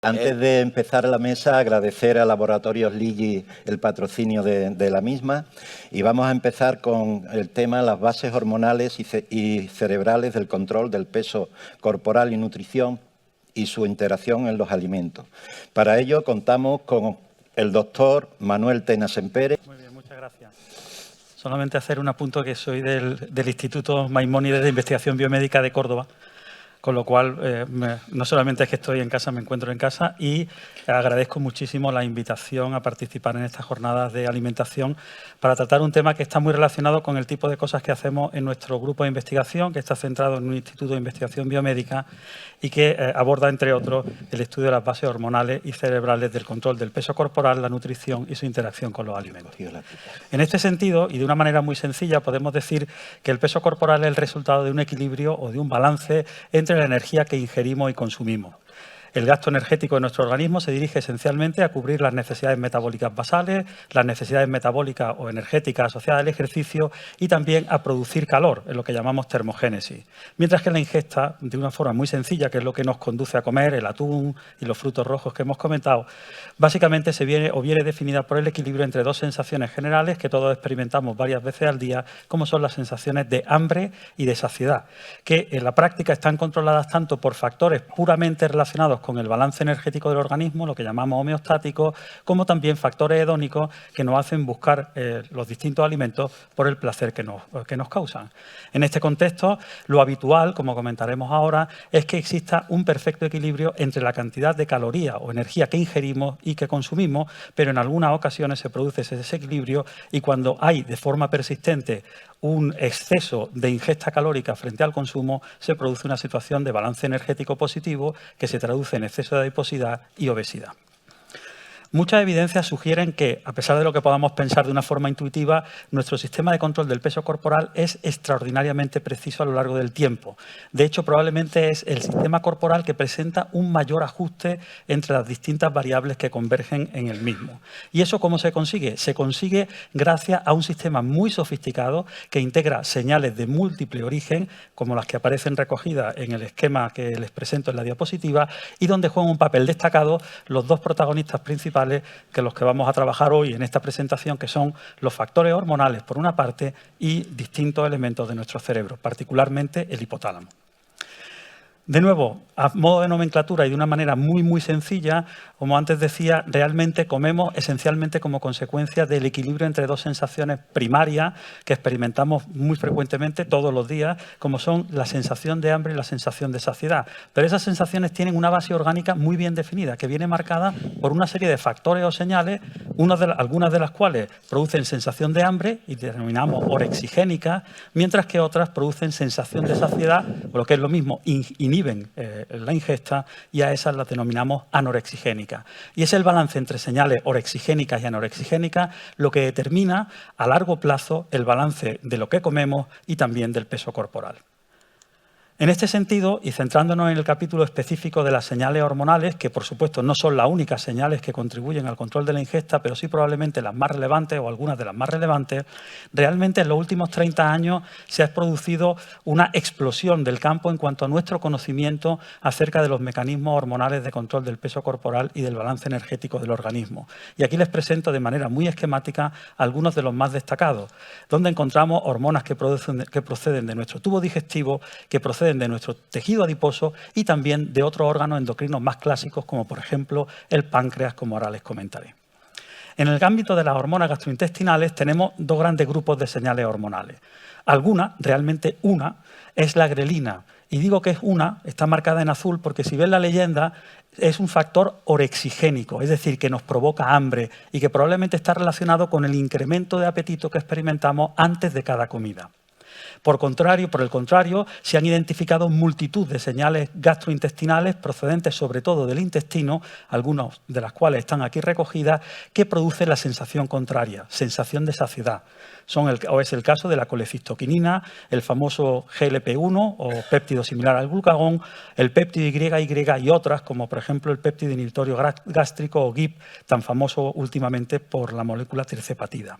Antes de empezar la mesa, agradecer a Laboratorios Ligi el patrocinio de la misma y vamos a empezar con el tema las bases hormonales y cerebrales del control del peso corporal y nutrición y su interacción en los alimentos. Para ello contamos con el doctor Manuel Tena Sempere. Muy bien, muchas gracias. Solamente hacer un apunto que soy del Instituto Maimónides de Investigación Biomédica de Córdoba, con lo cual no solamente es que estoy en casa, me encuentro en casa y agradezco muchísimo la invitación a participar en estas jornadas de alimentación para tratar un tema que está muy relacionado con el tipo de cosas que hacemos en nuestro grupo de investigación, que está centrado en un instituto de investigación biomédica y que aborda, entre otros, el estudio de las bases hormonales y cerebrales del control del peso corporal, la nutrición y su interacción con los alimentos. En este sentido, y de una manera muy sencilla, podemos decir que el peso corporal es el resultado de un equilibrio o de un balance entre la energía que ingerimos y consumimos. El gasto energético de nuestro organismo se dirige esencialmente a cubrir las necesidades metabólicas basales, las necesidades metabólicas o energéticas asociadas al ejercicio y también a producir calor, en lo que llamamos termogénesis. Mientras que la ingesta, de una forma muy sencilla, que es lo que nos conduce a comer el atún y los frutos rojos que hemos comentado, básicamente viene definida por el equilibrio entre dos sensaciones generales que todos experimentamos varias veces al día, como son las sensaciones de hambre y de saciedad, que en la práctica están controladas tanto por factores puramente relacionados con el balance energético del organismo, lo que llamamos homeostático, como también factores hedónicos que nos hacen buscar los distintos alimentos por el placer que nos causan. En este contexto, lo habitual, como comentaremos ahora, es que exista un perfecto equilibrio entre la cantidad de calorías o energía que ingerimos y que consumimos, pero en algunas ocasiones se produce ese desequilibrio y cuando hay de forma persistente un exceso de ingesta calórica frente al consumo, se produce una situación de balance energético positivo que se traduce en exceso de adiposidad y obesidad. Muchas evidencias sugieren que, a pesar de lo que podamos pensar de una forma intuitiva, nuestro sistema de control del peso corporal es extraordinariamente preciso a lo largo del tiempo. De hecho, probablemente es el sistema corporal que presenta un mayor ajuste entre las distintas variables que convergen en el mismo. ¿Y eso cómo se consigue? Se consigue gracias a un sistema muy sofisticado que integra señales de múltiple origen, como las que aparecen recogidas en el esquema que les presento en la diapositiva, y donde juegan un papel destacado los dos protagonistas principales que los que vamos a trabajar hoy en esta presentación, que son los factores hormonales, por una parte, y distintos elementos de nuestro cerebro, particularmente el hipotálamo. De nuevo, a modo de nomenclatura y de una manera muy sencilla, como antes decía, realmente comemos esencialmente como consecuencia del equilibrio entre dos sensaciones primarias que experimentamos muy frecuentemente todos los días, como son la sensación de hambre y la sensación de saciedad. Pero esas sensaciones tienen una base orgánica muy bien definida, que viene marcada por una serie de factores o señales, algunas de las cuales producen sensación de hambre y denominamos orexigénica, mientras que otras producen sensación de saciedad, o lo que es lo mismo, inhiben la ingesta, y a esas las denominamos anorexigénicas. Y es el balance entre señales orexigénicas y anorexigénicas lo que determina a largo plazo el balance de lo que comemos y también del peso corporal. En este sentido, y centrándonos en el capítulo específico de las señales hormonales, que por supuesto no son las únicas señales que contribuyen al control de la ingesta, pero sí probablemente las más relevantes o algunas de las más relevantes, realmente en los últimos 30 años se ha producido una explosión del campo en cuanto a nuestro conocimiento acerca de los mecanismos hormonales de control del peso corporal y del balance energético del organismo. Y aquí les presento de manera muy esquemática algunos de los más destacados, donde encontramos hormonas que proceden de nuestro tubo digestivo, que proceden de nuestro tejido adiposo y también de otros órganos endocrinos más clásicos, como por ejemplo el páncreas, como ahora les comentaré. En el ámbito de las hormonas gastrointestinales tenemos dos grandes grupos de señales hormonales. Algunas, realmente una, es la grelina. Y digo que es una, está marcada en azul, porque si ven la leyenda, es un factor orexigénico, es decir, que nos provoca hambre y que probablemente está relacionado con el incremento de apetito que experimentamos antes de cada comida. Por el contrario, se han identificado multitud de señales gastrointestinales procedentes sobre todo del intestino, algunas de las cuales están aquí recogidas, que producen la sensación contraria, sensación de saciedad. Es el caso de la colecistoquinina, el famoso GLP-1 o péptido similar al glucagón, el péptido YY y otras, como por ejemplo el péptido inhibitorio gástrico o GIP, tan famoso últimamente por la molécula tirzepatida.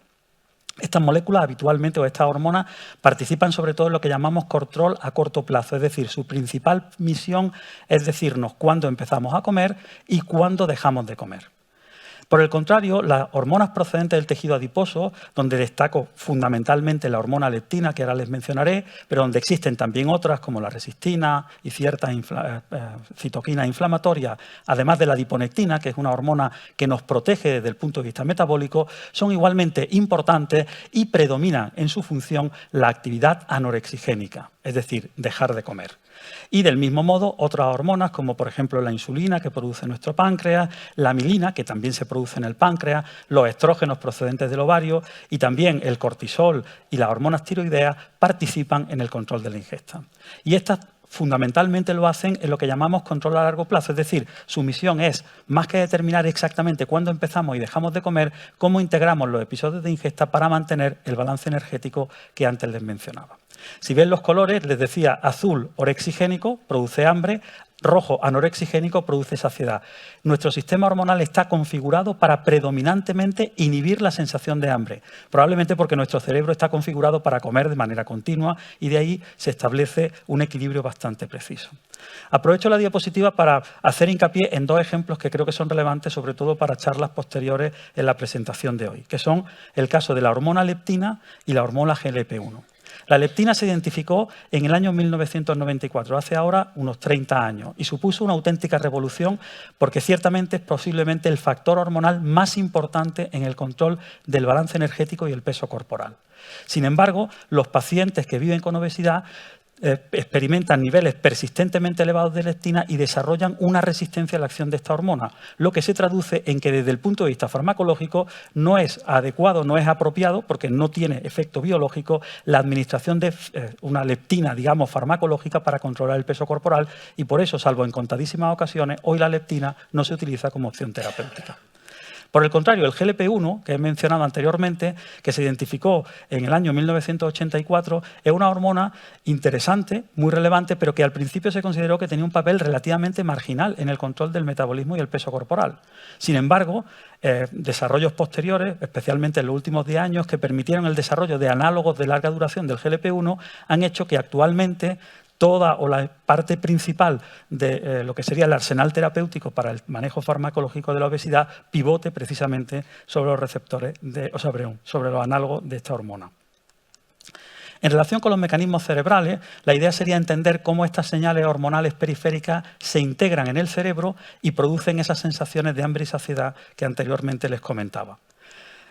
Estas moléculas habitualmente, o estas hormonas, participan sobre todo en lo que llamamos control a corto plazo. Es decir, su principal misión es decirnos cuándo empezamos a comer y cuándo dejamos de comer. Por el contrario, las hormonas procedentes del tejido adiposo, donde destaco fundamentalmente la hormona leptina, que ahora les mencionaré, pero donde existen también otras como la resistina y ciertas citoquinas inflamatorias, además de la adiponectina, que es una hormona que nos protege desde el punto de vista metabólico, son igualmente importantes y predominan en su función la actividad anorexigénica, es decir, dejar de comer. Y del mismo modo, otras hormonas, como por ejemplo la insulina que produce nuestro páncreas, la milina, que también se produce en el páncreas, los estrógenos procedentes del ovario y también el cortisol y las hormonas tiroideas participan en el control de la ingesta. Y estas fundamentalmente lo hacen en lo que llamamos control a largo plazo, es decir, su misión es, más que determinar exactamente cuándo empezamos y dejamos de comer, cómo integramos los episodios de ingesta para mantener el balance energético que antes les mencionaba. Si ven los colores, les decía, azul orexigénico, produce hambre, rojo anorexigénico, produce saciedad. Nuestro sistema hormonal está configurado para predominantemente inhibir la sensación de hambre, probablemente porque nuestro cerebro está configurado para comer de manera continua y de ahí se establece un equilibrio bastante preciso. Aprovecho la diapositiva para hacer hincapié en dos ejemplos que creo que son relevantes, sobre todo para charlas posteriores en la presentación de hoy, que son el caso de la hormona leptina y la hormona GLP-1. La leptina se identificó en el año 1994, hace ahora unos 30 años, y supuso una auténtica revolución porque ciertamente es posiblemente el factor hormonal más importante en el control del balance energético y el peso corporal. Sin embargo, los pacientes que viven con obesidad experimentan niveles persistentemente elevados de leptina y desarrollan una resistencia a la acción de esta hormona, lo que se traduce en que desde el punto de vista farmacológico no es adecuado, no es apropiado, porque no tiene efecto biológico, la administración de una leptina, digamos, farmacológica para controlar el peso corporal y por eso, salvo en contadísimas ocasiones, hoy la leptina no se utiliza como opción terapéutica. Por el contrario, el GLP-1, que he mencionado anteriormente, que se identificó en el año 1984, es una hormona interesante, muy relevante, pero que al principio se consideró que tenía un papel relativamente marginal en el control del metabolismo y el peso corporal. Sin embargo, desarrollos posteriores, especialmente en los últimos 10 años, que permitieron el desarrollo de análogos de larga duración del GLP-1, han hecho que actualmente toda o la parte principal de lo que sería el arsenal terapéutico para el manejo farmacológico de la obesidad pivote precisamente sobre los receptores, sobre los análogos de esta hormona. En relación con los mecanismos cerebrales, la idea sería entender cómo estas señales hormonales periféricas se integran en el cerebro y producen esas sensaciones de hambre y saciedad que anteriormente les comentaba.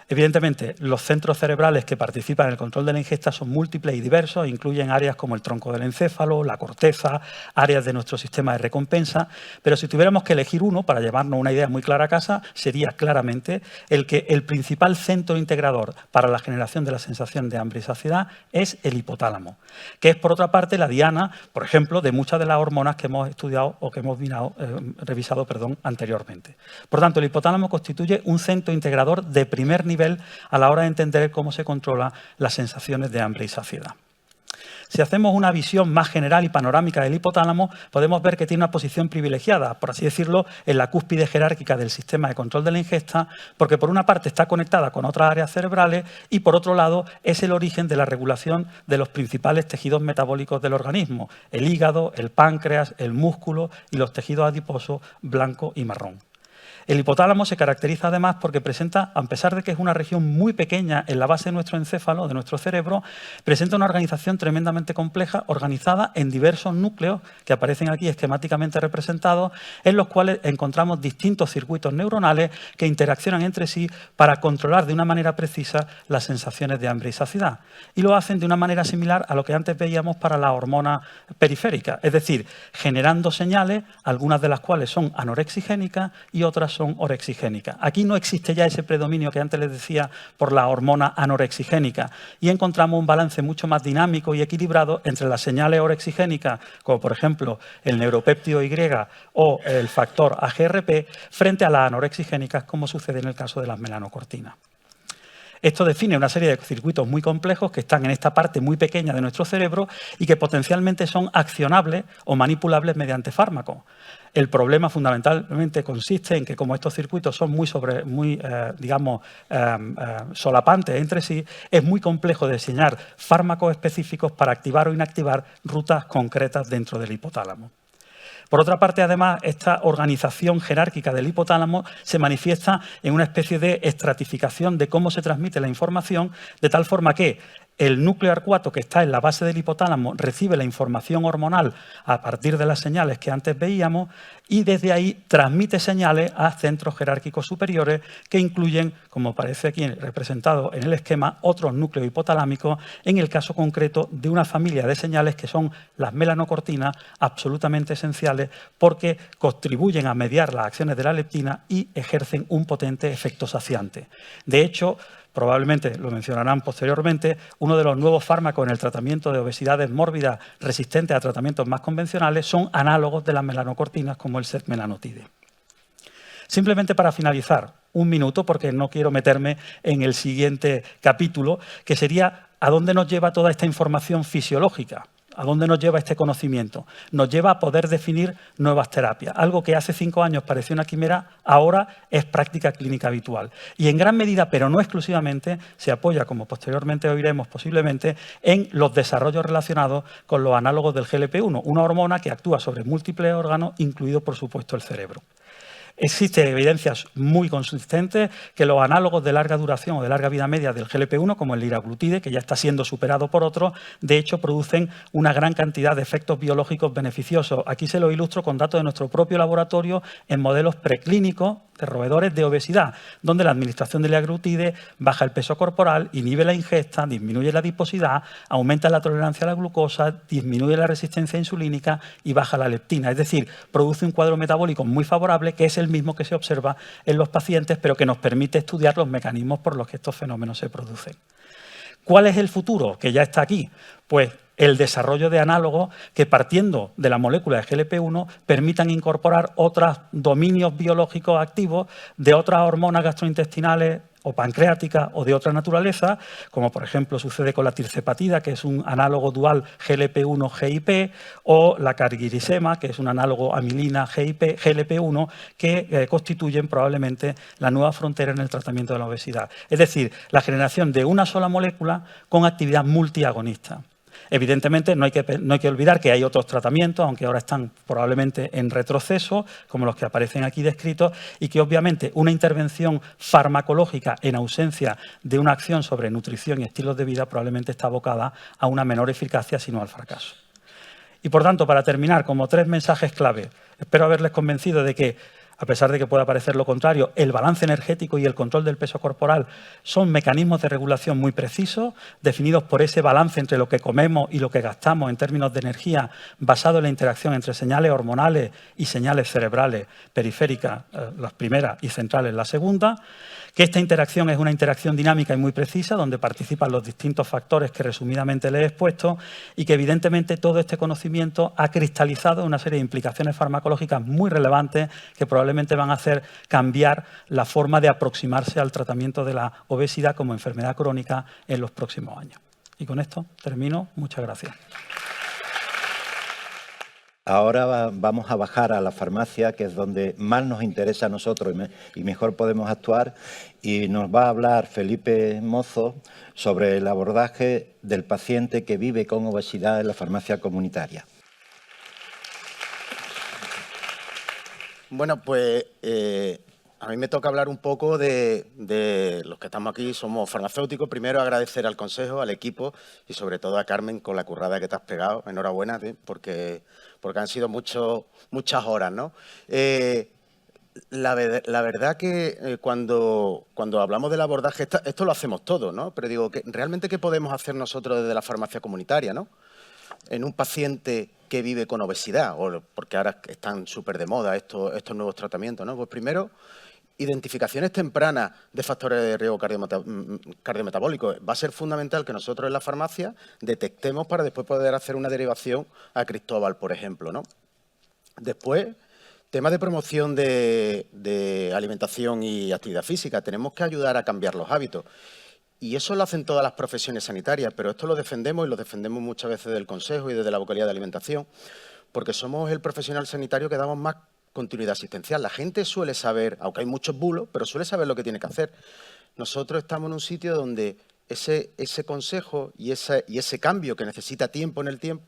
Evidentemente, los centros cerebrales que participan en el control de la ingesta son múltiples y diversos, incluyen áreas como el tronco del encéfalo, la corteza, áreas de nuestro sistema de recompensa, pero si tuviéramos que elegir uno para llevarnos una idea muy clara a casa, sería claramente el que el principal centro integrador para la generación de la sensación de hambre y saciedad es el hipotálamo, que es por otra parte la diana, por ejemplo, de muchas de las hormonas que hemos estudiado o que hemos revisado anteriormente. Por tanto, el hipotálamo constituye un centro integrador de primer nivel a la hora de entender cómo se controlan las sensaciones de hambre y saciedad. Si hacemos una visión más general y panorámica del hipotálamo, podemos ver que tiene una posición privilegiada, por así decirlo, en la cúspide jerárquica del sistema de control de la ingesta, porque por una parte está conectada con otras áreas cerebrales y por otro lado es el origen de la regulación de los principales tejidos metabólicos del organismo, el hígado, el páncreas, el músculo y los tejidos adiposos blanco y marrón. El hipotálamo se caracteriza además porque presenta, a pesar de que es una región muy pequeña en la base de nuestro encéfalo, de nuestro cerebro, presenta una organización tremendamente compleja, organizada en diversos núcleos que aparecen aquí esquemáticamente representados, en los cuales encontramos distintos circuitos neuronales que interaccionan entre sí para controlar de una manera precisa las sensaciones de hambre y saciedad. Y lo hacen de una manera similar a lo que antes veíamos para la hormona periférica, es decir, generando señales, algunas de las cuales son anorexigénicas y otras son orexigénicas. Aquí no existe ya ese predominio que antes les decía por la hormona anorexigénica y encontramos un balance mucho más dinámico y equilibrado entre las señales orexigénicas, como por ejemplo el neuropéptido Y o el factor AGRP, frente a las anorexigénicas, como sucede en el caso de las melanocortinas. Esto define una serie de circuitos muy complejos que están en esta parte muy pequeña de nuestro cerebro y que potencialmente son accionables o manipulables mediante fármacos. El problema fundamentalmente consiste en que, como estos circuitos son muy solapantes entre sí, es muy complejo diseñar fármacos específicos para activar o inactivar rutas concretas dentro del hipotálamo. Por otra parte, además, esta organización jerárquica del hipotálamo se manifiesta en una especie de estratificación de cómo se transmite la información, de tal forma que el núcleo arcuato que está en la base del hipotálamo recibe la información hormonal a partir de las señales que antes veíamos y desde ahí transmite señales a centros jerárquicos superiores que incluyen, como aparece aquí representado en el esquema, otros núcleos hipotalámicos, en el caso concreto de una familia de señales que son las melanocortinas, absolutamente esenciales porque contribuyen a mediar las acciones de la leptina y ejercen un potente efecto saciante. De hecho, probablemente lo mencionarán posteriormente, uno de los nuevos fármacos en el tratamiento de obesidades mórbidas resistentes a tratamientos más convencionales son análogos de las melanocortinas como el setmelanotide. Simplemente para finalizar, un minuto, porque no quiero meterme en el siguiente capítulo, que sería ¿a dónde nos lleva toda esta información fisiológica? ¿A dónde nos lleva este conocimiento? Nos lleva a poder definir nuevas terapias. Algo que hace 5 años parecía una quimera, ahora es práctica clínica habitual. Y en gran medida, pero no exclusivamente, se apoya, como posteriormente oiremos posiblemente, en los desarrollos relacionados con los análogos del GLP-1, una hormona que actúa sobre múltiples órganos, incluido, por supuesto, el cerebro. Existen evidencias muy consistentes que los análogos de larga duración o de larga vida media del GLP-1, como el liraglutide, que ya está siendo superado por otros, de hecho producen una gran cantidad de efectos biológicos beneficiosos. Aquí se lo ilustro con datos de nuestro propio laboratorio en modelos preclínicos de roedores de obesidad, donde la administración del liraglutide baja el peso corporal, inhibe la ingesta, disminuye la adiposidad, aumenta la tolerancia a la glucosa, disminuye la resistencia insulínica y baja la leptina. Es decir, produce un cuadro metabólico muy favorable que es el mismo que se observa en los pacientes, pero que nos permite estudiar los mecanismos por los que estos fenómenos se producen. ¿Cuál es el futuro? Que ya está aquí. Pues el desarrollo de análogos que, partiendo de la molécula de GLP-1, permitan incorporar otros dominios biológicos activos de otras hormonas gastrointestinales o pancreáticas o de otra naturaleza, como por ejemplo sucede con la tirzepatida, que es un análogo dual GLP-1-GIP, o la cargirisema, que es un análogo amilina-GLP-1, que constituyen probablemente la nueva frontera en el tratamiento de la obesidad. Es decir, la generación de una sola molécula con actividad multiagonista. Evidentemente, no hay que olvidar que hay otros tratamientos, aunque ahora están probablemente en retroceso, como los que aparecen aquí descritos, y que obviamente una intervención farmacológica en ausencia de una acción sobre nutrición y estilos de vida probablemente está abocada a una menor eficacia, sino al fracaso. Y por tanto, para terminar, como 3 mensajes clave, espero haberles convencido de que, a pesar de que pueda parecer lo contrario, el balance energético y el control del peso corporal son mecanismos de regulación muy precisos, definidos por ese balance entre lo que comemos y lo que gastamos en términos de energía, basado en la interacción entre señales hormonales y señales cerebrales periféricas, las primeras, y centrales, la segunda, que esta interacción es una interacción dinámica y muy precisa, donde participan los distintos factores que resumidamente les he expuesto, y que evidentemente todo este conocimiento ha cristalizado una serie de implicaciones farmacológicas muy relevantes que probablemente van a hacer cambiar la forma de aproximarse al tratamiento de la obesidad como enfermedad crónica en los próximos años. Y con esto termino. Muchas gracias. Ahora vamos a bajar a la farmacia, que es donde más nos interesa a nosotros y mejor podemos actuar, y nos va a hablar Felipe Mozo sobre el abordaje del paciente que vive con obesidad en la farmacia comunitaria. Bueno, pues a mí me toca hablar un poco de los que estamos aquí, somos farmacéuticos. Primero agradecer al consejo, al equipo y sobre todo a Carmen con la currada que te has pegado. Enhorabuena, porque han sido muchas horas, ¿no? La verdad que cuando hablamos del abordaje, esto lo hacemos todos, ¿no? Pero digo, ¿realmente qué podemos hacer nosotros desde la farmacia comunitaria, ¿no? En un paciente que vive con obesidad, o porque ahora están súper de moda estos nuevos tratamientos, ¿no? Pues primero, identificaciones tempranas de factores de riesgo cardiometabólicos. Va a ser fundamental que nosotros en la farmacia detectemos para después poder hacer una derivación a Cristóbal, por ejemplo, ¿no? Después, temas de promoción de alimentación y actividad física. Tenemos que ayudar a cambiar los hábitos. Y eso lo hacen todas las profesiones sanitarias, pero esto lo defendemos y lo defendemos muchas veces del Consejo y desde la vocalía de alimentación, porque somos el profesional sanitario que damos más continuidad asistencial. La gente suele saber, aunque hay muchos bulos, pero suele saber lo que tiene que hacer. Nosotros estamos en un sitio donde ese consejo y ese cambio que necesita tiempo en el tiempo,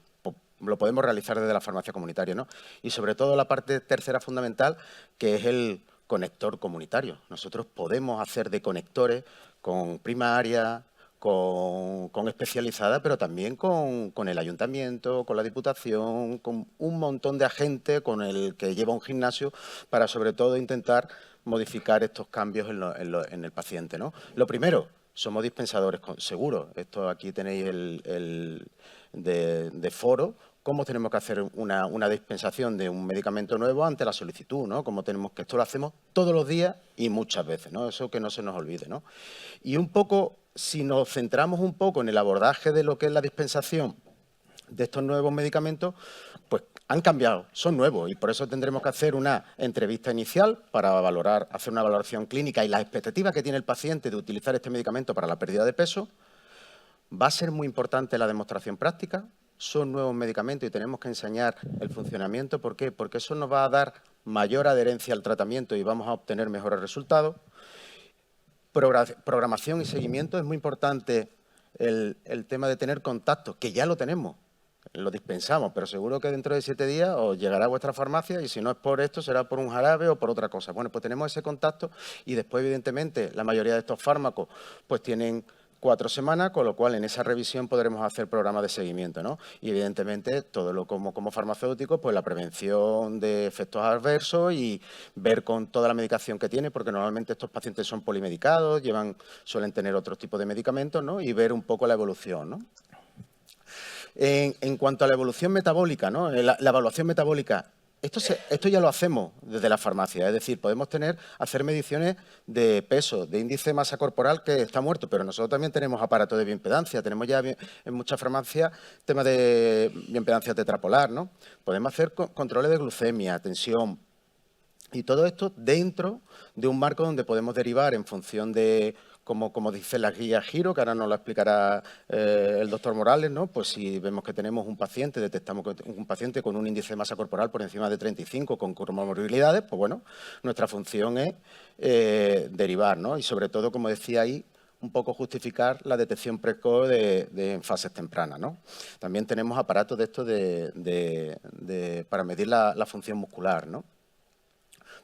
lo podemos realizar desde la farmacia comunitaria, ¿no? Y sobre todo la parte tercera fundamental, que es el conector comunitario. Nosotros podemos hacer de conectores con primaria, con especializada, pero también con el ayuntamiento, con la diputación, con un montón de agentes, con el que lleva un gimnasio, para sobre todo intentar modificar estos cambios en el paciente, ¿no? Lo primero, somos dispensadores seguros. Esto aquí tenéis el de foro, cómo tenemos que hacer una dispensación de un medicamento nuevo ante la solicitud, ¿no? Cómo tenemos que esto lo hacemos todos los días y muchas veces, ¿no? Eso que no se nos olvide, ¿no? Y un poco, si nos centramos un poco en el abordaje de lo que es la dispensación de estos nuevos medicamentos, pues han cambiado, son nuevos y por eso tendremos que hacer una entrevista inicial para hacer una valoración clínica y las expectativas que tiene el paciente de utilizar este medicamento para la pérdida de peso. Va a ser muy importante la demostración práctica. Son nuevos medicamentos y tenemos que enseñar el funcionamiento. ¿Por qué? Porque eso nos va a dar mayor adherencia al tratamiento y vamos a obtener mejores resultados. Programación y seguimiento. Es muy importante el tema de tener contacto, que ya lo tenemos, lo dispensamos, pero seguro que dentro de 7 días os llegará a vuestra farmacia y si no es por esto será por un jarabe o por otra cosa. Bueno, pues tenemos ese contacto y después, evidentemente, la mayoría de estos fármacos pues tienen 4 semanas, con lo cual en esa revisión podremos hacer programas de seguimiento, ¿no? Y evidentemente, todo lo como farmacéutico, pues la prevención de efectos adversos y ver con toda la medicación que tiene, porque normalmente estos pacientes son polimedicados, suelen tener otros tipos de medicamentos, ¿no? Y ver un poco la evolución, ¿no? En cuanto a la evolución metabólica, ¿no? La evaluación metabólica, esto ya lo hacemos desde la farmacia, es decir, podemos hacer mediciones de peso, de índice de masa corporal que está muerto, pero nosotros también tenemos aparatos de bioimpedancia, tenemos ya en muchas farmacias temas de bioimpedancia tetrapolar, ¿no? Podemos hacer controles de glucemia, tensión, y todo esto dentro de un marco donde podemos derivar en función de, como dice la guía Giro, que ahora nos lo explicará el doctor Morales, ¿no? Pues si vemos que tenemos un paciente, detectamos un paciente con un índice de masa corporal por encima de 35 con comorbilidades, pues bueno, nuestra función es derivar, ¿no? Y sobre todo, como decía ahí, un poco justificar la detección precoz en fases tempranas, ¿no? También tenemos aparatos de estos para medir la función muscular, ¿no?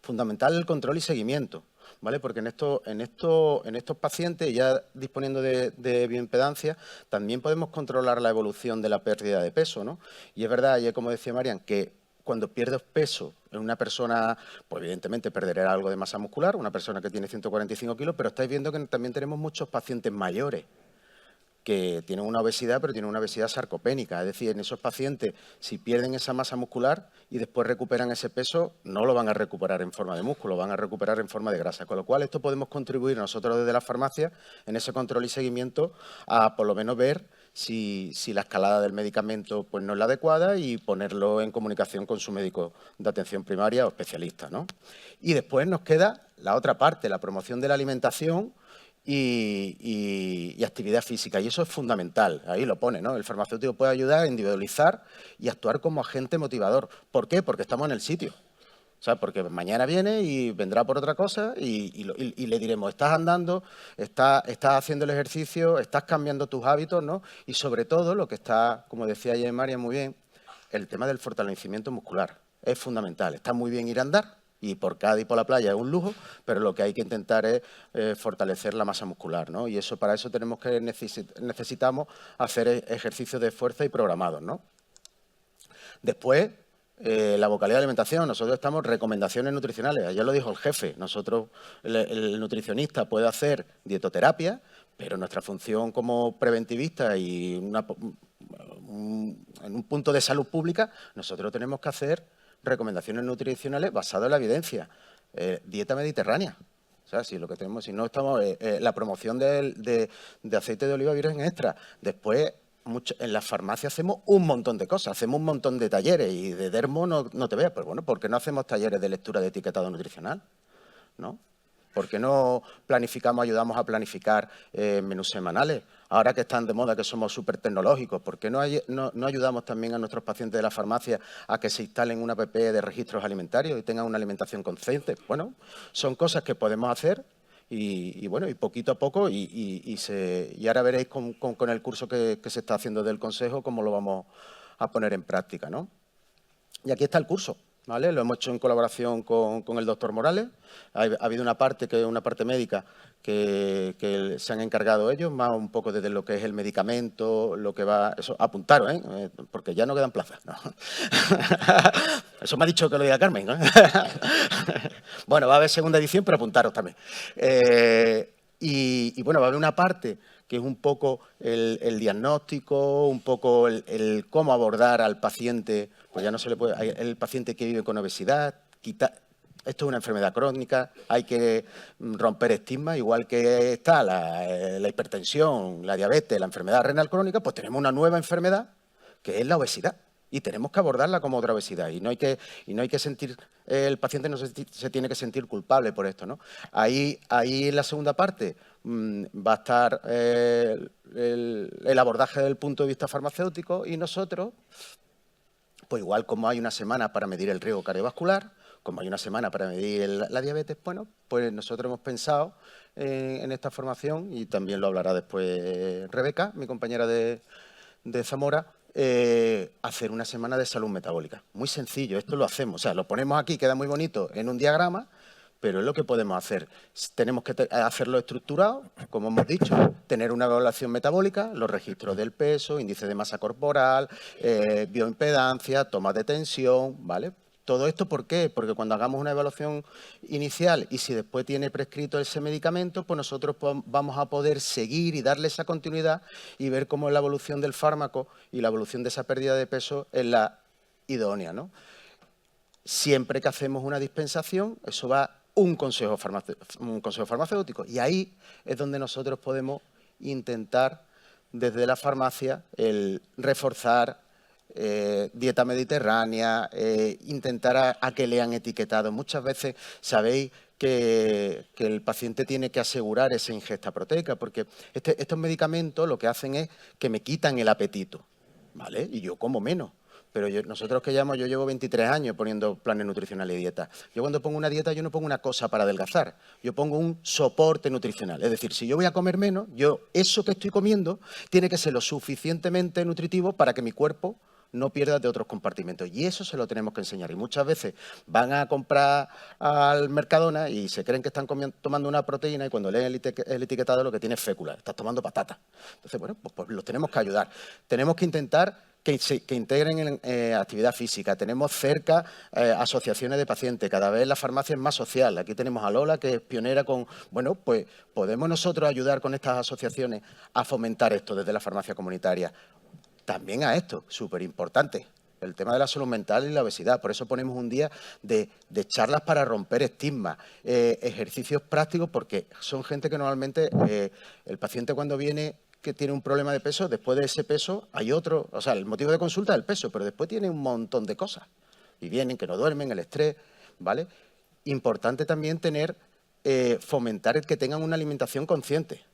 Fundamental el control y seguimiento, ¿vale? Porque en estos pacientes, ya disponiendo de bioimpedancia, también podemos controlar la evolución de la pérdida de peso, ¿no? Y es verdad, ya como decía Marian, que cuando pierdes peso en una persona, pues evidentemente perderá algo de masa muscular, una persona que tiene 145 kilos, pero estáis viendo que también tenemos muchos pacientes mayores que tienen una obesidad, pero tienen una obesidad sarcopénica. Es decir, en esos pacientes, si pierden esa masa muscular y después recuperan ese peso, no lo van a recuperar en forma de músculo, van a recuperar en forma de grasa. Con lo cual, esto podemos contribuir nosotros desde la farmacia en ese control y seguimiento a, por lo menos, ver si la escalada del medicamento pues, no es la adecuada y ponerlo en comunicación con su médico de atención primaria o especialista, ¿no? Y después nos queda la otra parte, la promoción de la alimentación y actividad física, y eso es fundamental, ahí lo pone, ¿no? El farmacéutico puede ayudar a individualizar y actuar como agente motivador. ¿Por qué? Porque estamos en el sitio. O sea, porque mañana viene y vendrá por otra cosa y le diremos, estás andando, estás haciendo el ejercicio, estás cambiando tus hábitos, ¿no? Y sobre todo, lo que está, como decía ayer María muy bien, el tema del fortalecimiento muscular. Es fundamental. Está muy bien ir a andar, y por Cádiz y por la playa es un lujo, pero lo que hay que intentar es fortalecer la masa muscular, ¿no? Y para eso necesitamos hacer ejercicios de fuerza y programados, ¿no? Después, la vocalía de alimentación, nosotros estamos recomendaciones nutricionales, ayer lo dijo el jefe, nosotros, el nutricionista puede hacer dietoterapia, pero nuestra función como preventivista y en un punto de salud pública, nosotros tenemos que hacer recomendaciones nutricionales basadas en la evidencia. Dieta mediterránea. O sea, si no estamos... la promoción de aceite de oliva virgen extra. Después, en la farmacia hacemos un montón de cosas. Hacemos un montón de talleres y de dermo no te veas. Pues bueno, ¿por qué no hacemos talleres de lectura de etiquetado nutricional? ¿No? ¿Por qué no planificamos, ayudamos a planificar menús semanales? Ahora que están de moda, que somos súper tecnológicos, ¿por qué no ayudamos también a nuestros pacientes de la farmacia a que se instalen una app de registros alimentarios y tengan una alimentación consciente? Bueno, son cosas que podemos hacer y bueno, y poquito a poco, y ahora veréis con el curso que se está haciendo del Consejo cómo lo vamos a poner en práctica, ¿no? Y aquí está el curso, ¿vale? Lo hemos hecho en colaboración con el doctor Morales. Ha habido una parte médica que se han encargado ellos, más un poco desde lo que es el medicamento, lo que va... Eso, apuntaros, porque ya no quedan plazas, ¿no? Eso me ha dicho que lo diga Carmen, ¿no? Bueno, va a haber segunda edición, pero apuntaros también. Y bueno, va a haber una parte que es un poco el diagnóstico, un poco el cómo abordar al paciente, pues ya no se le puede, el paciente que vive con obesidad, esto es una enfermedad crónica, hay que romper estigmas, igual que está la hipertensión, la diabetes, la enfermedad renal crónica, pues tenemos una nueva enfermedad que es la obesidad. Y tenemos que abordarla como otra obesidad. Y no hay que sentir, el paciente no se tiene que sentir culpable por esto, ¿no? Ahí en la segunda parte va a estar el abordaje desde el punto de vista farmacéutico, y nosotros, pues igual como hay una semana para medir el riesgo cardiovascular, como hay una semana para medir la diabetes, bueno, pues nosotros hemos pensado en esta formación, y también lo hablará después Rebeca, mi compañera de Zamora, hacer una semana de salud metabólica. Muy sencillo, esto lo hacemos. O sea, lo ponemos aquí, queda muy bonito en un diagrama, pero es lo que podemos hacer. Tenemos que hacerlo estructurado, como hemos dicho, tener una evaluación metabólica, los registros del peso, índice de masa corporal, bioimpedancia, toma de tensión, ¿vale? Todo esto, ¿por qué? Porque cuando hagamos una evaluación inicial y si después tiene prescrito ese medicamento, pues nosotros vamos a poder seguir y darle esa continuidad y ver cómo es la evolución del fármaco y la evolución de esa pérdida de peso es la idónea, ¿no? Siempre que hacemos una dispensación, eso va un consejo farmacéutico, y ahí es donde nosotros podemos intentar desde la farmacia el reforzar dieta mediterránea, intentar a que lean etiquetado. Muchas veces sabéis que el paciente tiene que asegurar esa ingesta proteica, porque estos medicamentos lo que hacen es que me quitan el apetito, ¿vale? Y yo como menos. Pero nosotros que yo llevo 23 años poniendo planes nutricionales y dieta. Yo cuando pongo una dieta, yo no pongo una cosa para adelgazar, yo pongo un soporte nutricional. Es decir, si yo voy a comer menos, eso que estoy comiendo tiene que ser lo suficientemente nutritivo para que mi cuerpo no pierda de otros compartimentos. Y eso se lo tenemos que enseñar. Y muchas veces van a comprar al Mercadona y se creen que están tomando una proteína, y cuando leen el etiquetado lo que tiene es fécula, estás tomando patata. Entonces, bueno, pues los tenemos que ayudar. Tenemos que intentar que integren en actividad física. Tenemos cerca asociaciones de pacientes. Cada vez la farmacia es más social. Aquí tenemos a Lola, que es pionera con... Bueno, pues podemos nosotros ayudar con estas asociaciones a fomentar esto desde la farmacia comunitaria. También a esto, súper importante, el tema de la salud mental y la obesidad. Por eso ponemos un día de charlas para romper estigmas, ejercicios prácticos, porque son gente que normalmente el paciente cuando viene que tiene un problema de peso, después de ese peso hay otro, o sea, el motivo de consulta es el peso, pero después tiene un montón de cosas. Y vienen, que no duermen, el estrés, ¿vale? Importante también fomentar el que tengan una alimentación consciente.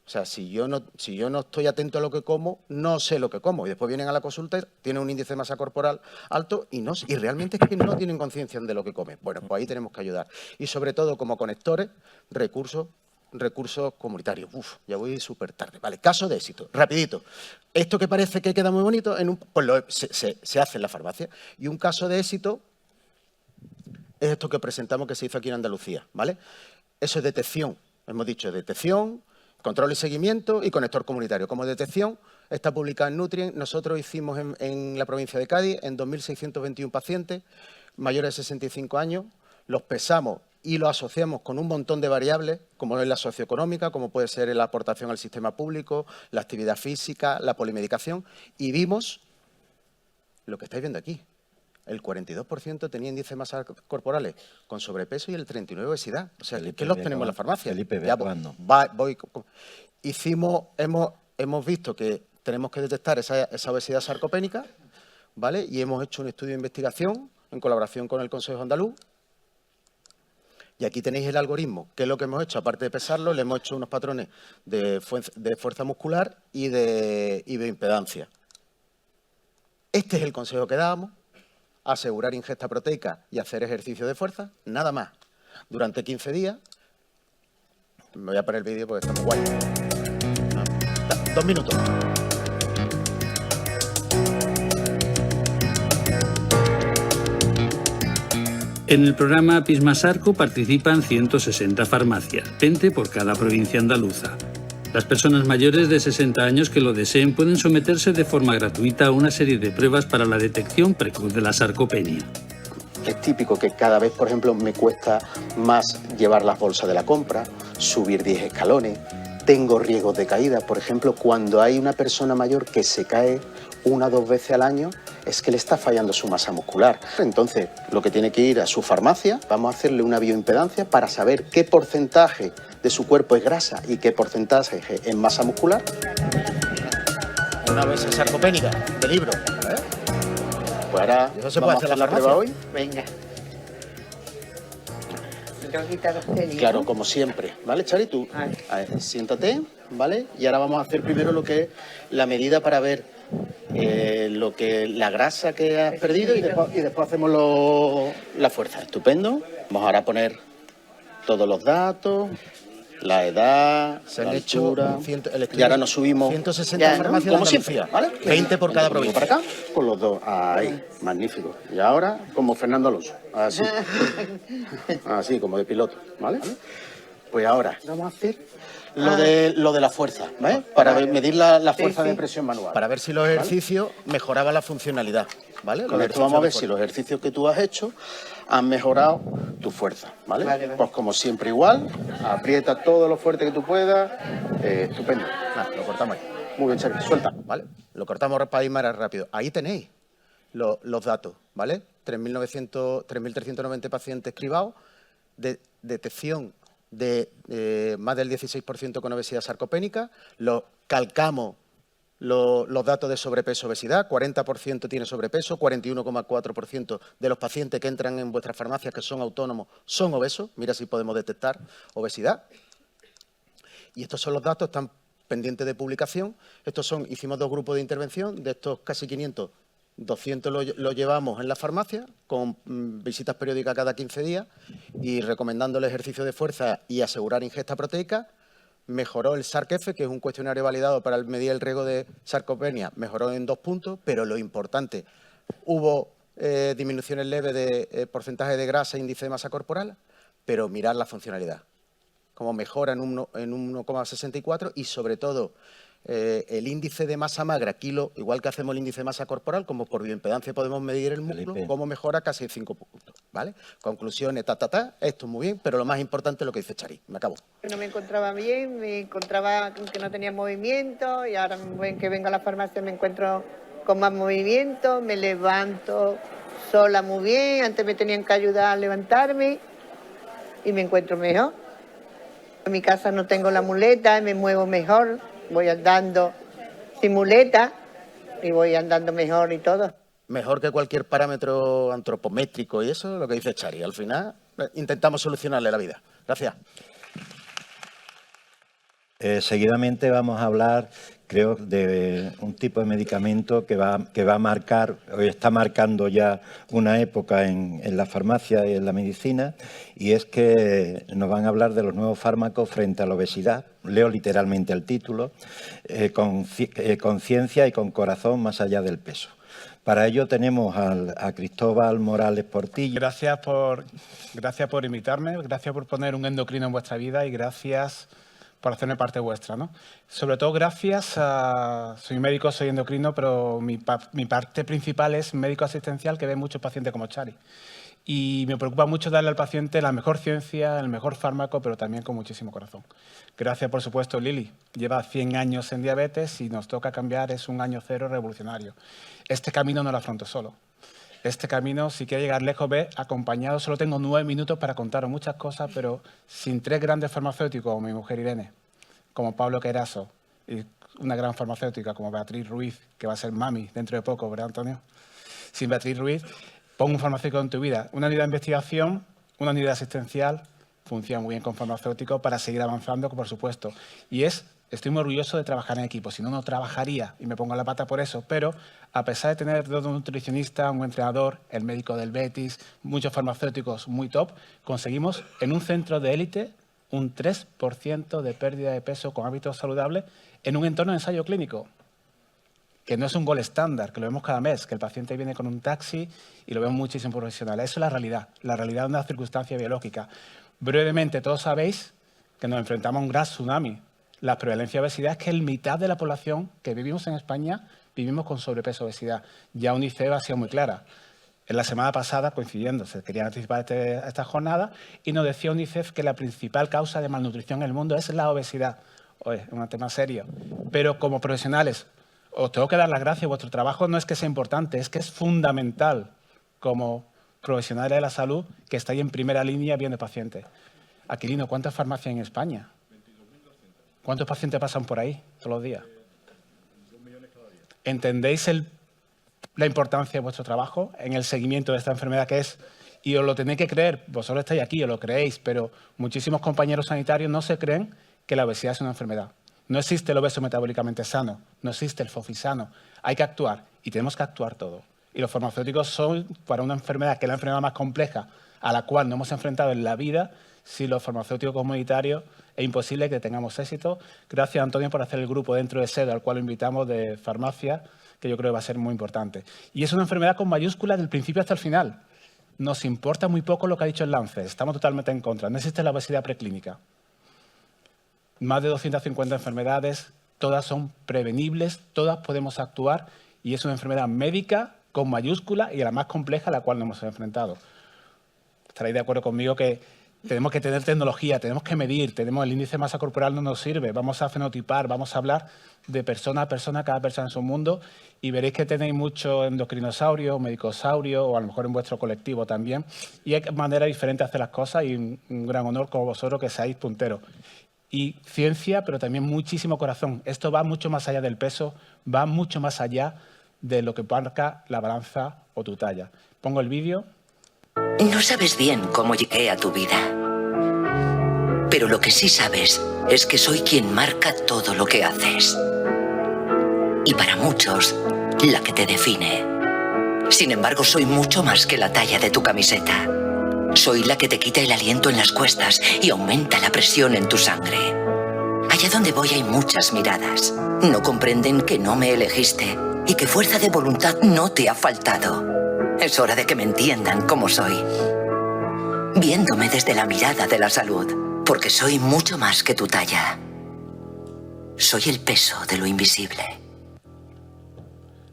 O sea, si yo no estoy atento a lo que como, no sé lo que como. Y después vienen a la consulta, tienen un índice de masa corporal alto y realmente es que no tienen conciencia de lo que comen. Bueno, pues ahí tenemos que ayudar. Y sobre todo, como conectores, recursos comunitarios. Uf, ya voy súper tarde. Vale, caso de éxito, rapidito. Esto que parece que queda muy bonito, pues se hace en la farmacia. Y un caso de éxito es esto que presentamos, que se hizo aquí en Andalucía, ¿vale? Eso es detección. Hemos dicho detección, control y seguimiento y conector comunitario. Como detección, está publicado en Nutrien. Nosotros hicimos en la provincia de Cádiz, en 2.621 pacientes mayores de 65 años, los pesamos y lo asociamos con un montón de variables, como es la socioeconómica, como puede ser la aportación al sistema público, la actividad física, la polimedicación, y vimos lo que estáis viendo aquí. El 42% tenía índice de masa corporales con sobrepeso y el 39% obesidad. O sea, ¿qué los tenemos en la farmacia? El IPV, ¿cuándo? Hemos visto que tenemos que detectar esa obesidad sarcopénica, ¿vale? Y hemos hecho un estudio de investigación en colaboración con el Consejo Andaluz, Y aquí tenéis el algoritmo. ¿Qué es lo que hemos hecho? Aparte de pesarlo, le hemos hecho unos patrones de fuerza muscular y de bioimpedancia. Este es el consejo que dábamos: asegurar ingesta proteica y hacer ejercicio de fuerza, nada más. Durante 15 días, me voy a poner el vídeo porque está muy guay. 2 minutos. En el programa Pismasarco participan 160 farmacias, 20 por cada provincia andaluza. Las personas mayores de 60 años que lo deseen pueden someterse de forma gratuita a una serie de pruebas para la detección precoz de la sarcopenia. Es típico que cada vez, por ejemplo, me cuesta más llevar las bolsas de la compra, subir 10 escalones, tengo riesgos de caída. Por ejemplo, cuando hay una persona mayor que se cae 1 o 2 veces al año, es que le está fallando su masa muscular. Entonces, lo que tiene que ir a su farmacia, vamos a hacerle una bioimpedancia para saber qué porcentaje de su cuerpo es grasa y qué porcentaje es masa muscular. Una vez sarcopénica, de libro. Pues ahora ¿Eso se vamos puede hacer a la prueba hoy. Venga. Claro, como siempre. ¿Vale, Chari? Tú siéntate, ¿vale? Y ahora vamos a hacer primero lo que es la medida para ver la grasa que has perdido y después hacemos la fuerza. Estupendo. Vamos ahora a poner todos los datos, la edad, la altura. Y ahora nos subimos 160 farmacias como de siempre, Andalucía. ¿vale? 20 por cada provincia. Para acá, con los dos. Ahí, magnífico. Y ahora, como Fernando Alonso. Así. Así, como de piloto, ¿vale? Pues ahora vamos a hacer lo de la fuerza, ¿vale? Para medir la fuerza de presión manual. Para ver si los ejercicios mejoraban la funcionalidad, ¿vale? Con esto vamos a ver si los ejercicios que tú has hecho han mejorado tu fuerza, ¿vale? Pues como siempre igual, aprieta todo lo fuerte que tú puedas. Estupendo. Lo cortamos ahí, Muy bien, Sergio, suelta. ¿vale? Lo cortamos para ir más rápido. Ahí tenéis los datos, ¿vale? 3.390 pacientes cribados, de detección de más del 16% con obesidad sarcopénica. Calcamos los datos de sobrepeso-obesidad. 40% tiene sobrepeso, 41,4% de los pacientes que entran en vuestras farmacias que son autónomos son obesos. Mira si podemos detectar obesidad. Y estos son los datos, están pendientes de publicación. Hicimos 2 grupos de intervención, de estos casi 500, 200 lo llevamos en la farmacia, con visitas periódicas cada 15 días y recomendando el ejercicio de fuerza y asegurar ingesta proteica. Mejoró el SARC-F, que es un cuestionario validado para medir el riesgo de sarcopenia, mejoró en 2 puntos, pero lo importante, hubo disminuciones leves de porcentaje de grasa e índice de masa corporal, pero mirar la funcionalidad, como mejora en 1,64 y sobre todo el índice de masa magra, kilo, igual que hacemos el índice de masa corporal, como por bioimpedancia podemos medir el músculo, cómo mejora casi 5 puntos, ¿vale? Conclusiones, esto es muy bien, pero lo más importante es lo que dice Chari. Me acabo. No me encontraba bien, me encontraba que no tenía movimiento y ahora que vengo a la farmacia me encuentro con más movimiento, me levanto sola muy bien, antes me tenían que ayudar a levantarme y me encuentro mejor. En mi casa no tengo la muleta, me muevo mejor. Voy andando sin muleta y voy andando mejor y todo. Mejor que cualquier parámetro antropométrico y eso es lo que dice Chari. Al final intentamos solucionarle la vida. Gracias. Seguidamente vamos a hablar, creo, de un tipo de medicamento que va a marcar, o está marcando ya una época en la farmacia y en la medicina, y es que nos van a hablar de los nuevos fármacos frente a la obesidad. Leo literalmente el título, con ciencia y con corazón más allá del peso. Para ello tenemos a Cristóbal Morales Portillo. Gracias por invitarme, gracias por poner un endocrino en vuestra vida y gracias por hacerme parte vuestra, ¿no? Sobre todo gracias a... Soy médico, soy endocrino, pero mi parte principal es médico asistencial que ve muchos pacientes como Chari. Y me preocupa mucho darle al paciente la mejor ciencia, el mejor fármaco, pero también con muchísimo corazón. Gracias, por supuesto, Lili. Lleva 100 años en diabetes y nos toca cambiar, es un año cero revolucionario. Este camino no lo afronto solo. Este camino, si quiere llegar lejos, ve acompañado. Solo tengo 9 minutos para contaros muchas cosas, pero sin 3 grandes farmacéuticos, como mi mujer Irene, como Pablo Queraso, y una gran farmacéutica como Beatriz Ruiz, que va a ser mami dentro de poco, ¿verdad, Antonio? Sin Beatriz Ruiz, pon un farmacéutico en tu vida. Una unidad de investigación, una unidad asistencial, funciona muy bien con farmacéuticos para seguir avanzando, por supuesto. Y estoy muy orgulloso de trabajar en equipo, si no, no trabajaría y me pongo la pata por eso, pero a pesar de tener un nutricionista, un entrenador, el médico del Betis, muchos farmacéuticos muy top, conseguimos en un centro de élite un 3% de pérdida de peso con hábitos saludables en un entorno de ensayo clínico, que no es un gol estándar, que lo vemos cada mes, que el paciente viene con un taxi y lo vemos muchísimo profesional. Eso es la realidad de una circunstancia biológica. Brevemente, todos sabéis que nos enfrentamos a un gran tsunami. La prevalencia de obesidad es que la mitad de la población que vivimos en España vivimos con sobrepeso o obesidad. Ya UNICEF ha sido muy clara. En la semana pasada, coincidiendo, se quería anticipar esta jornada, y nos decía UNICEF que la principal causa de malnutrición en el mundo es la obesidad. Oye, es un tema serio. Pero como profesionales, os tengo que dar las gracias. Vuestro trabajo no es que sea importante, es que es fundamental como profesionales de la salud que estáis en primera línea viendo pacientes. Aquilino, ¿cuántas farmacias hay en España? ¿Cuántos pacientes pasan por ahí todos los días? 2 millones cada día. ¿Entendéis la importancia de vuestro trabajo en el seguimiento de esta enfermedad que es? Y os lo tenéis que creer, vosotros estáis aquí, os lo creéis, pero muchísimos compañeros sanitarios no se creen que la obesidad es una enfermedad. No existe el obeso metabólicamente sano, no existe el fofisano. Hay que actuar y tenemos que actuar todo. Y los farmacéuticos son para una enfermedad que es la enfermedad más compleja a la cual nos hemos enfrentado en la vida. Si los farmacéuticos comunitarios es imposible que tengamos éxito. Gracias, Antonio, por hacer el grupo dentro de SEDO, al cual lo invitamos de farmacia, que yo creo que va a ser muy importante. Y es una enfermedad con mayúsculas del principio hasta el final. Nos importa muy poco lo que ha dicho el Lancet. Estamos totalmente en contra. No existe la obesidad preclínica. Más de 250 enfermedades, todas son prevenibles, todas podemos actuar y es una enfermedad médica con mayúscula y la más compleja a la cual nos hemos enfrentado. Estaréis de acuerdo conmigo que tenemos que tener tecnología, tenemos que medir, el índice de masa corporal no nos sirve, vamos a fenotipar, vamos a hablar de persona a persona, cada persona en su mundo, y veréis que tenéis mucho endocrinosaurio, medicosaurio, o a lo mejor en vuestro colectivo también, y hay maneras diferentes de hacer las cosas, y un gran honor como vosotros que seáis punteros. Y ciencia, pero también muchísimo corazón. Esto va mucho más allá del peso, va mucho más allá de lo que marca la balanza o tu talla. Pongo el vídeo. No sabes bien cómo llegué a tu vida. Pero lo que sí sabes es que soy quien marca todo lo que haces. Y para muchos, la que te define. Sin embargo, soy mucho más que la talla de tu camiseta. Soy la que te quita el aliento en las cuestas y aumenta la presión en tu sangre. Allá donde voy hay muchas miradas. No comprenden que no me elegiste y que fuerza de voluntad no te ha faltado. Es hora de que me entiendan como soy. Viéndome desde la mirada de la salud, porque soy mucho más que tu talla. Soy el peso de lo invisible.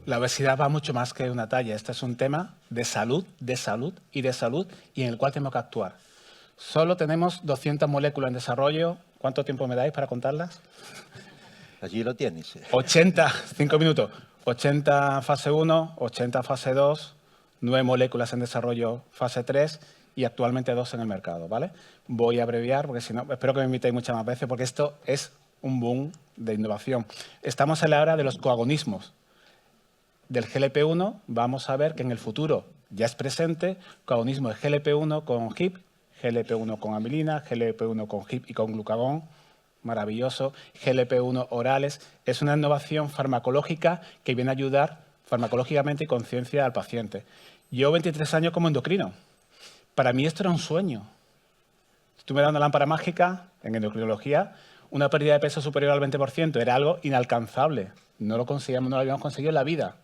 La obesidad va mucho más que una talla. Este es un tema de salud y en el cual tenemos que actuar. Solo tenemos 200 moléculas en desarrollo. ¿Cuánto tiempo me dais para contarlas? Allí lo tienes. 80, 5 minutos. 80 fase 1, 80 fase 2, 9 moléculas en desarrollo fase 3 y actualmente 2 en el mercado, ¿vale? Voy a abreviar porque si no, espero que me invitéis muchas más veces porque esto es un boom de innovación. Estamos en la era de los coagonismos. Del GLP-1 vamos a ver que en el futuro ya es presente coagonismo de GLP-1 con HIP, GLP-1 con amilina, GLP-1 con HIP y con glucagón, maravilloso, GLP-1 orales. Es una innovación farmacológica que viene a ayudar farmacológicamente y con ciencia al paciente. Yo 23 años como endocrino. Para mí esto era un sueño. Si tú me das una lámpara mágica en endocrinología, una pérdida de peso superior al 20% era algo inalcanzable. No lo conseguíamos, no lo habíamos conseguido en la vida.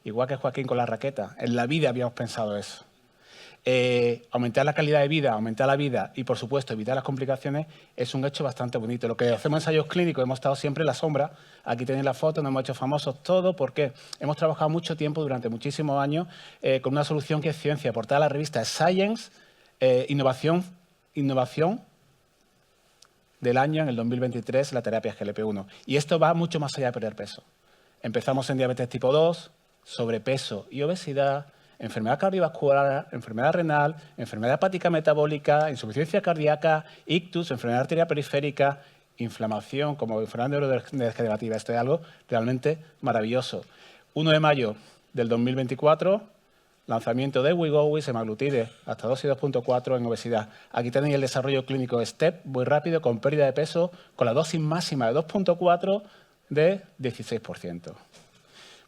Igual que Joaquín con la raqueta. En la vida habíamos pensado eso. Aumentar la calidad de vida, aumentar la vida y, por supuesto, evitar las complicaciones es un hecho bastante bonito. Lo que hacemos en ensayos clínicos, hemos estado siempre en la sombra. Aquí tenéis la foto, nos hemos hecho famosos todo porque hemos trabajado mucho tiempo, durante muchísimos años, con una solución que es ciencia. Portada a la revista Science, innovación del año, en el 2023, la terapia GLP-1. Y esto va mucho más allá de perder peso. Empezamos en diabetes tipo 2, sobrepeso y obesidad, enfermedad cardiovascular, enfermedad renal, enfermedad hepática metabólica, insuficiencia cardíaca, ictus, enfermedad arterial periférica, inflamación como enfermedad neurodegenerativa. Esto es algo realmente maravilloso. 1 de mayo del 2024, lanzamiento de Wegovy, semaglutide, hasta dosis 2.4 en obesidad. Aquí tenéis el desarrollo clínico STEP, muy rápido, con pérdida de peso, con la dosis máxima de 2.4 de 16%.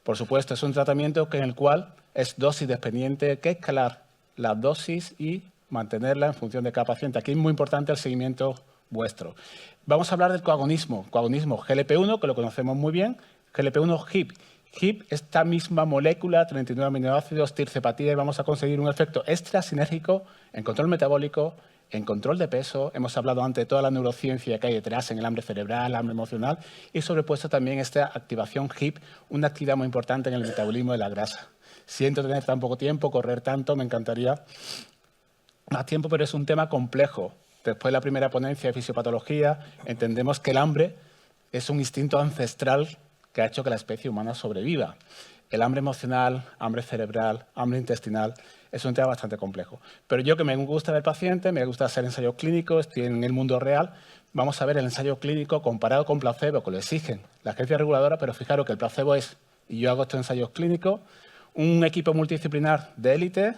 Por supuesto, es un tratamiento en el cual es dosis dependiente, hay que escalar la dosis y mantenerla en función de cada paciente. Aquí es muy importante el seguimiento vuestro. Vamos a hablar del coagonismo. Coagonismo GLP-1, que lo conocemos muy bien, GLP-1 HIP, esta misma molécula, 39 aminoácidos, tirzepatida, y vamos a conseguir un efecto extra sinérgico en control metabólico, en control de peso. Hemos hablado antes de toda la neurociencia que hay detrás en el hambre cerebral, el hambre emocional, y sobrepuesto también esta activación HIP, una actividad muy importante en el metabolismo de la grasa. Siento tener tan poco tiempo, correr tanto, me encantaría más tiempo, pero es un tema complejo. Después de la primera ponencia de fisiopatología, entendemos que el hambre es un instinto ancestral que ha hecho que la especie humana sobreviva. El hambre emocional, hambre cerebral, hambre intestinal, es un tema bastante complejo. Pero yo, que me gusta ver pacientes, me gusta hacer ensayos clínicos, estoy en el mundo real, vamos a ver el ensayo clínico comparado con placebo, que lo exigen la agencia reguladora, pero fijaros que el placebo es, y yo hago estos ensayos clínicos, un equipo multidisciplinar de élite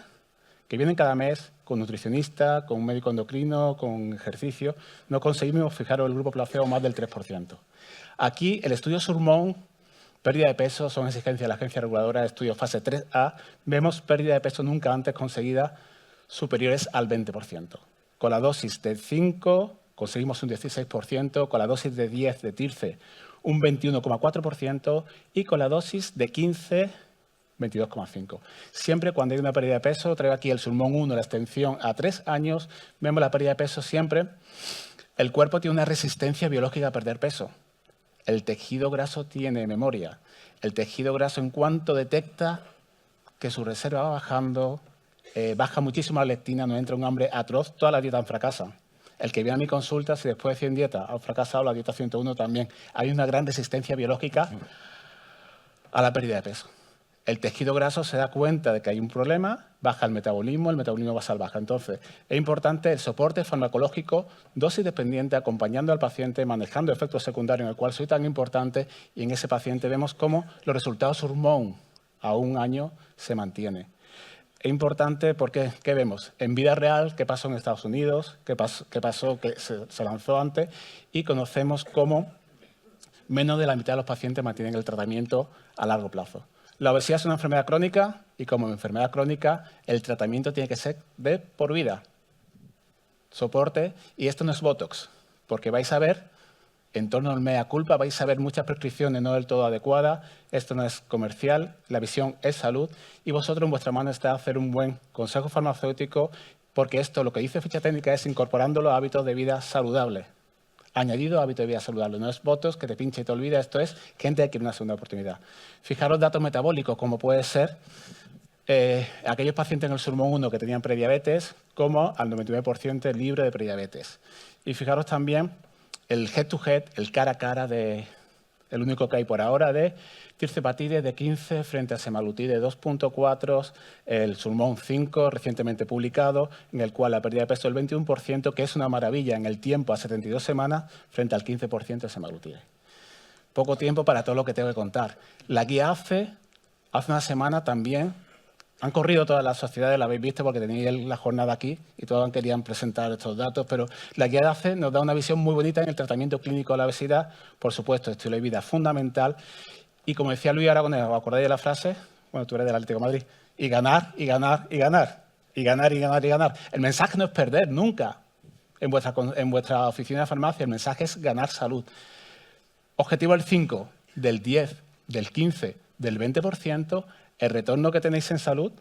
que vienen cada mes con nutricionista, con un médico endocrino, con ejercicio. No conseguimos, fijaros, el grupo placebo más del 3%. Aquí, el estudio Surmount, pérdida de peso, son exigencias de la agencia reguladora de estudio fase 3A, vemos pérdida de peso nunca antes conseguida superiores al 20%. Con la dosis de 5 conseguimos un 16%, con la dosis de 10 de Tirce un 21,4% y con la dosis de 15, 22,5%. Siempre cuando hay una pérdida de peso, traigo aquí el Surmount 1, la extensión a 3 años, vemos la pérdida de peso siempre. El cuerpo tiene una resistencia biológica a perder peso. El tejido graso tiene memoria. El tejido graso, en cuanto detecta que su reserva va bajando, baja muchísimo la leptina, nos entra un hambre atroz, todas las dietas fracasan. El que viene a mi consulta, si después de 100 dietas ha fracasado, la dieta 101 también. Hay una gran resistencia biológica a la pérdida de peso. El tejido graso se da cuenta de que hay un problema, baja el metabolismo basal baja. Entonces, es importante el soporte farmacológico, dosis dependiente, acompañando al paciente, manejando efectos secundarios, en el cual soy tan importante, y en ese paciente vemos cómo los resultados Surmount a un año se mantienen. Es importante porque, ¿qué vemos? En vida real, ¿qué pasó en Estados Unidos? ¿Qué pasó que se lanzó antes? Y conocemos cómo menos de la mitad de los pacientes mantienen el tratamiento a largo plazo. La obesidad es una enfermedad crónica y, como enfermedad crónica, el tratamiento tiene que ser de por vida. Soporte, y esto no es Botox, porque vais a ver, en torno al mea culpa, vais a ver muchas prescripciones no del todo adecuadas. Esto no es comercial, la visión es salud, y vosotros en vuestra mano está hacer un buen consejo farmacéutico, porque esto, lo que dice ficha técnica, es incorporando los hábitos de vida saludables. Añadido hábito de vida saludable. No es Botox que te pincha y te olvida, esto es gente que quiere una segunda oportunidad. Fijaros datos metabólicos, como puede ser aquellos pacientes en el Surmount 1 que tenían prediabetes, como al 99% libre de prediabetes. Y fijaros también el head-to-head, el cara a cara, el único que hay por ahora, de tirzepatide de 15 frente a semaglutide de 2.4, el Surmount 5 recientemente publicado, en el cual la pérdida de peso del 21%, que es una maravilla en el tiempo a 72 semanas, frente al 15% de semaglutide. Poco tiempo para todo lo que tengo que contar. La guía hace una semana también, han corrido todas las sociedades, la habéis visto porque tenéis la jornada aquí y todos querían presentar estos datos, pero la guía de ACE nos da una visión muy bonita en el tratamiento clínico de la obesidad. Por supuesto, estilo de vida fundamental. Y como decía Luis Aragonés, ¿os acordáis de la frase? Bueno, tú eres del Atlético de Madrid. Y ganar, y ganar, y ganar. Y ganar, y ganar, y ganar. El mensaje no es perder nunca. En vuestra oficina de farmacia el mensaje es ganar salud. Objetivo del 5, del 10, del 15, del 20%, el retorno que tenéis en salud.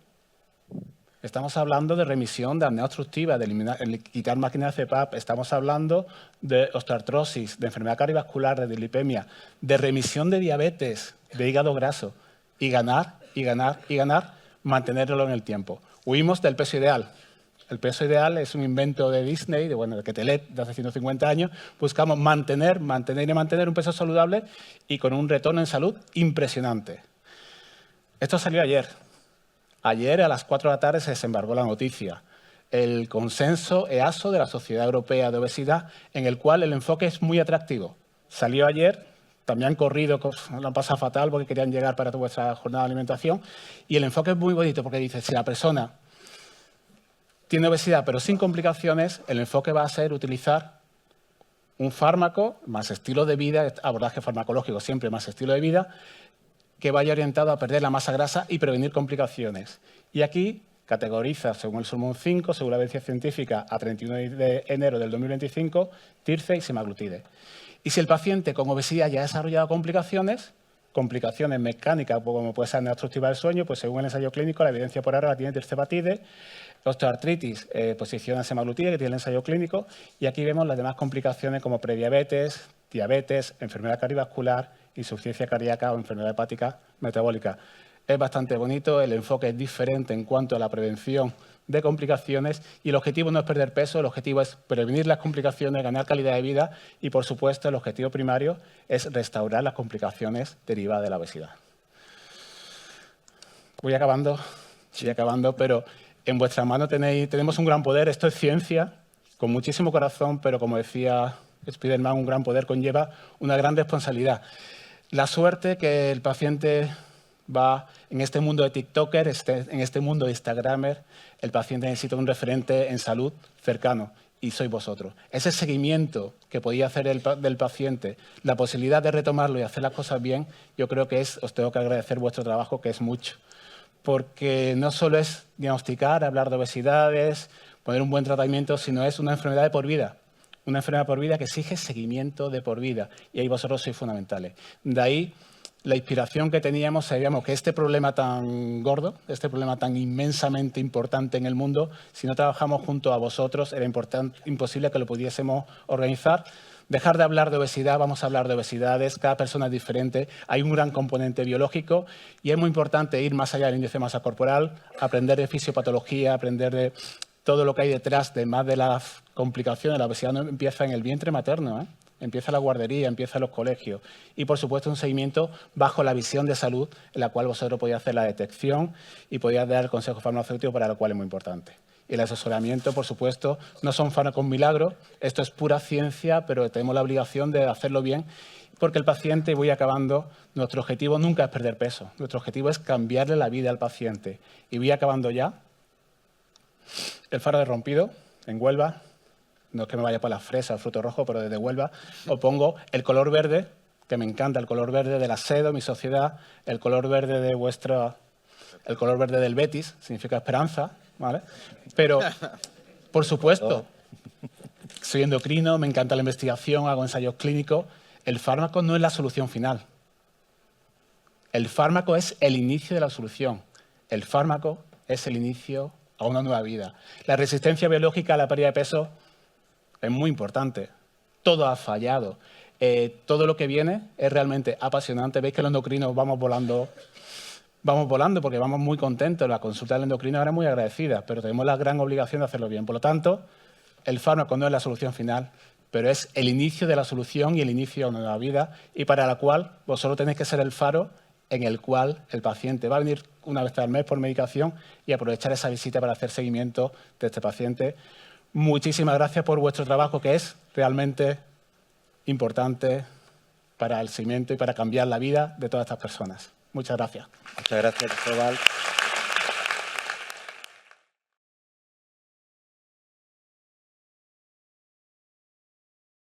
Estamos hablando de remisión de apnea obstructiva, de quitar máquinas de CPAP, estamos hablando de osteoartrosis, de enfermedad cardiovascular, de dislipemia, de remisión de diabetes, de hígado graso, y ganar, y ganar, y ganar, mantenerlo en el tiempo. Huimos del peso ideal. El peso ideal es un invento de Disney, de Quetelet, de hace 150 años. Buscamos mantener un peso saludable y con un retorno en salud impresionante. Esto salió ayer. Ayer a las 4 de la tarde se desembarcó la noticia. El consenso EASO de la Sociedad Europea de Obesidad, en el cual el enfoque es muy atractivo. Salió ayer, también han corrido, lo han pasado fatal porque querían llegar para vuestra jornada de alimentación. Y el enfoque es muy bonito porque dice, si la persona tiene obesidad pero sin complicaciones, el enfoque va a ser utilizar un fármaco más estilo de vida, abordaje farmacológico siempre más estilo de vida, que vaya orientado a perder la masa grasa y prevenir complicaciones. Y aquí categoriza, según el Solomon 5, según la evidencia científica, a 31 de enero del 2025, TIRCE y semaglutide. Y si el paciente con obesidad ya ha desarrollado complicaciones mecánicas, como puede ser obstructiva del sueño, pues según el ensayo clínico, la evidencia por ahora la tiene tirzepatide, osteoartritis, posiciona semaglutide, que tiene el ensayo clínico, y aquí vemos las demás complicaciones como prediabetes, diabetes, enfermedad cardiovascular, insuficiencia cardíaca o enfermedad hepática metabólica. Es bastante bonito, el enfoque es diferente en cuanto a la prevención de complicaciones y el objetivo no es perder peso, el objetivo es prevenir las complicaciones, ganar calidad de vida y, por supuesto, el objetivo primario es restaurar las complicaciones derivadas de la obesidad. Voy acabando, pero en vuestra mano tenemos un gran poder. Esto es ciencia, con muchísimo corazón, pero como decía Spiderman, un gran poder conlleva una gran responsabilidad. La suerte que el paciente va en este mundo de TikToker, en este mundo de Instagramer, el paciente necesita un referente en salud cercano y sois vosotros. Ese seguimiento que podía hacer del paciente, la posibilidad de retomarlo y hacer las cosas bien, yo creo que os tengo que agradecer vuestro trabajo, que es mucho. Porque no solo es diagnosticar, hablar de obesidades, poner un buen tratamiento, sino es una enfermedad de por vida. Una enfermedad por vida que exige seguimiento de por vida. Y ahí vosotros sois fundamentales. De ahí la inspiración que teníamos, sabíamos que este problema tan gordo, este problema tan inmensamente importante en el mundo, si no trabajamos junto a vosotros, era imposible que lo pudiésemos organizar. Dejar de hablar de obesidad, vamos a hablar de obesidades, cada persona es diferente, hay un gran componente biológico y es muy importante ir más allá del índice de masa corporal, aprender de fisiopatología, aprender de todo lo que hay detrás de más de las complicaciones. La obesidad no empieza en el vientre materno, empieza en la guardería, empieza en los colegios. Y, por supuesto, un seguimiento bajo la visión de salud en la cual vosotros podéis hacer la detección y podéis dar el consejo farmacéutico, para lo cual es muy importante. Y el asesoramiento, por supuesto, no son fármacos milagros, esto es pura ciencia, pero tenemos la obligación de hacerlo bien, porque el paciente, y voy acabando, nuestro objetivo nunca es perder peso, nuestro objetivo es cambiarle la vida al paciente. Y voy acabando ya. El faro de Rompido, en Huelva, no es que me vaya por la fresa, el fruto rojo, pero desde Huelva, os pongo el color verde, que me encanta, el color verde de la SEDO, mi sociedad, el color verde de el color verde del Betis, significa esperanza, ¿vale? Pero, por supuesto, soy endocrino, me encanta la investigación, hago ensayos clínicos. El fármaco no es la solución final. El fármaco es el inicio de la solución. El fármaco es el inicio a una nueva vida. La resistencia biológica a la pérdida de peso es muy importante. Todo ha fallado. Todo lo que viene es realmente apasionante. Veis que los endocrinos vamos volando porque vamos muy contentos. La consulta del endocrino ahora es muy agradecida, pero tenemos la gran obligación de hacerlo bien. Por lo tanto, el fármaco no es la solución final, pero es el inicio de la solución y el inicio de una nueva vida, y para la cual vosotros tenéis que ser el faro en el cual el paciente va a venir una vez al mes por medicación y aprovechar esa visita para hacer seguimiento de este paciente. Muchísimas gracias por vuestro trabajo, que es realmente importante para el seguimiento y para cambiar la vida de todas estas personas. Muchas gracias. Muchas gracias, Cristóbal.